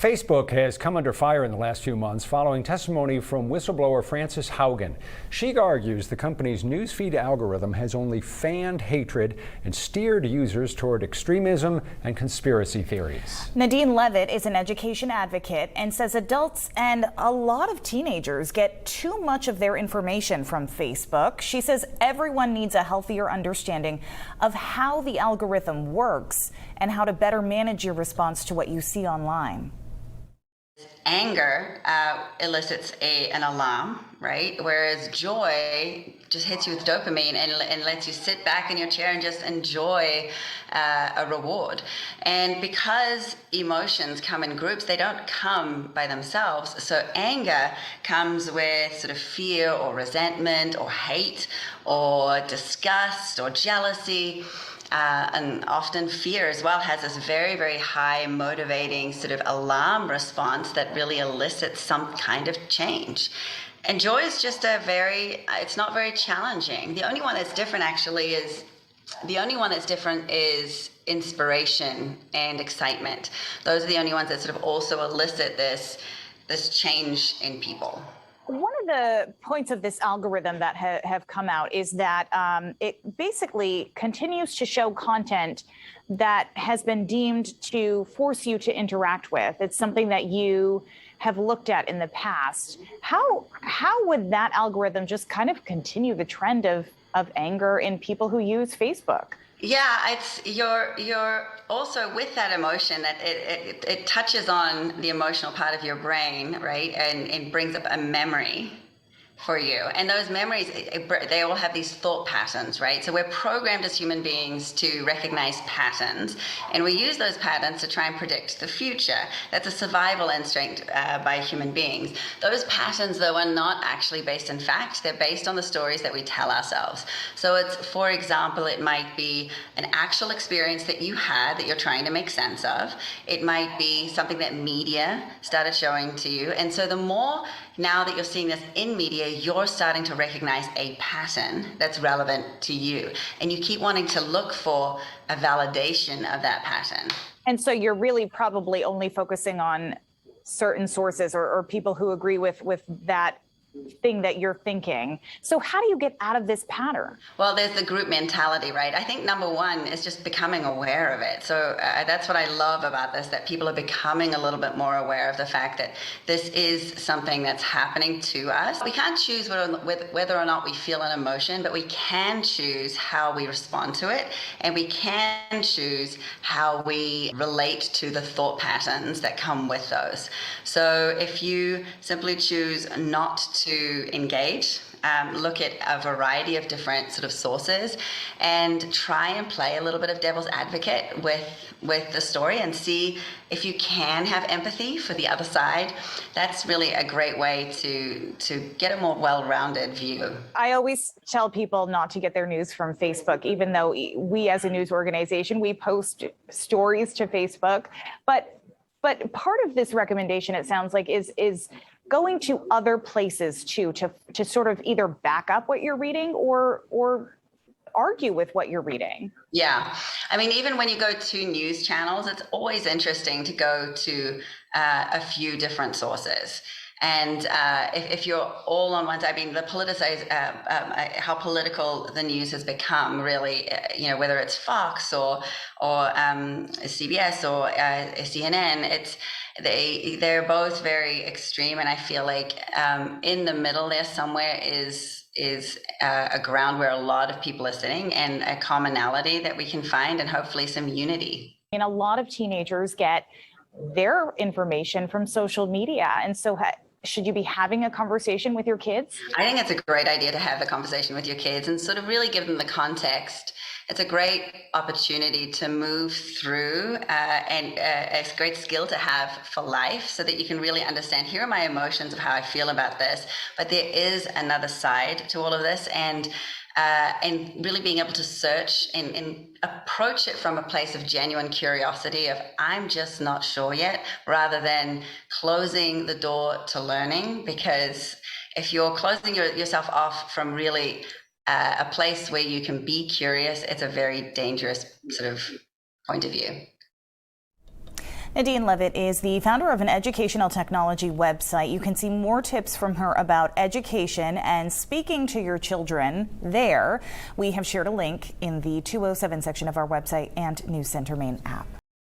Facebook has come under fire in the last few months following testimony from whistleblower Frances Haugen. She argues the company's newsfeed algorithm has only fanned hatred and steered users toward extremism and conspiracy theories. Nadine Levitt is an education advocate and says adults and a lot of teenagers get too much of their information from Facebook. She says everyone needs a healthier understanding of how the algorithm works and how to better manage your response to what you see online. Anger elicits an alarm, right? Whereas joy just hits you with dopamine and lets you sit back in your chair and just enjoy a reward. And because emotions come in groups, they don't come by themselves. So anger comes with sort of fear or resentment or hate or disgust or jealousy. And often fear as well has this very, very high motivating sort of alarm response that really elicits some kind of change. And joy is just it's not very challenging. The only one that's different actually is inspiration and excitement. Those are the only ones that sort of also elicit this change in people. One of the points of this algorithm that have come out is that it basically continues to show content that has been deemed to force you to interact with. It's something that you have looked at in the past. How would that algorithm just kind of continue the trend of anger in people who use Facebook? Yeah, you're also with that emotion that it touches on the emotional part of your brain, right? And it brings up a memory for you. And those memories, they all have these thought patterns, right? So we're programmed as human beings to recognize patterns, and we use those patterns to try and predict the future. That's a survival instinct by human beings. Those patterns, though, are not actually based in fact. They're based on the stories that we tell ourselves. So it's, for example, it might be an actual experience that you had that you're trying to make sense of. It might be something that media started showing to you. And so the more now that you're seeing this in media, you're starting to recognize a pattern that's relevant to you. And you keep wanting to look for a validation of that pattern. And so you're really probably only focusing on certain sources or people who agree with that thing that you're thinking. So how do you get out of this pattern? Well, there's the group mentality, right? I think number one is just becoming aware of it. So that's what I love about this, that people are becoming a little bit more aware of the fact that this is something that's happening to us. We can't choose whether or not we feel an emotion, but we can choose how we respond to it. And we can choose how we relate to the thought patterns that come with those. So if you simply choose not to engage, look at a variety of different sort of sources and try and play a little bit of devil's advocate with the story and see if you can have empathy for the other side. That's really a great way to get a more well-rounded view. I always tell people not to get their news from Facebook, even though we as a news organization, we post stories to Facebook. But part of this recommendation, it sounds like, is going to other places too, to sort of either back up what you're reading or argue with what you're reading. Yeah. I mean, even when you go to news channels, it's always interesting to go to a few different sources. And if you're all on one side, I mean, the politicized, how political the news has become, really, whether it's Fox or CBS or CNN, they're both very extreme. And I feel like in the middle there somewhere is a ground where a lot of people are sitting and a commonality that we can find and hopefully some unity. And a lot of teenagers get their information from social media. And so should you be having a conversation with your kids? I think it's a great idea to have the conversation with your kids and sort of really give them the context. It's a great opportunity to move through and a great skill to have for life so that you can really understand, here are my emotions of how I feel about this, but there is another side to all of this. And really being able to search and approach it from a place of genuine curiosity of, I'm just not sure yet, rather than closing the door to learning. Because if you're closing yourself off from really a place where you can be curious, it's a very dangerous sort of point of view. Nadine Levitt is the founder of an educational technology website. You can see more tips from her about education and speaking to your children there. We have shared a link in the 207 section of our website and News Center Maine app.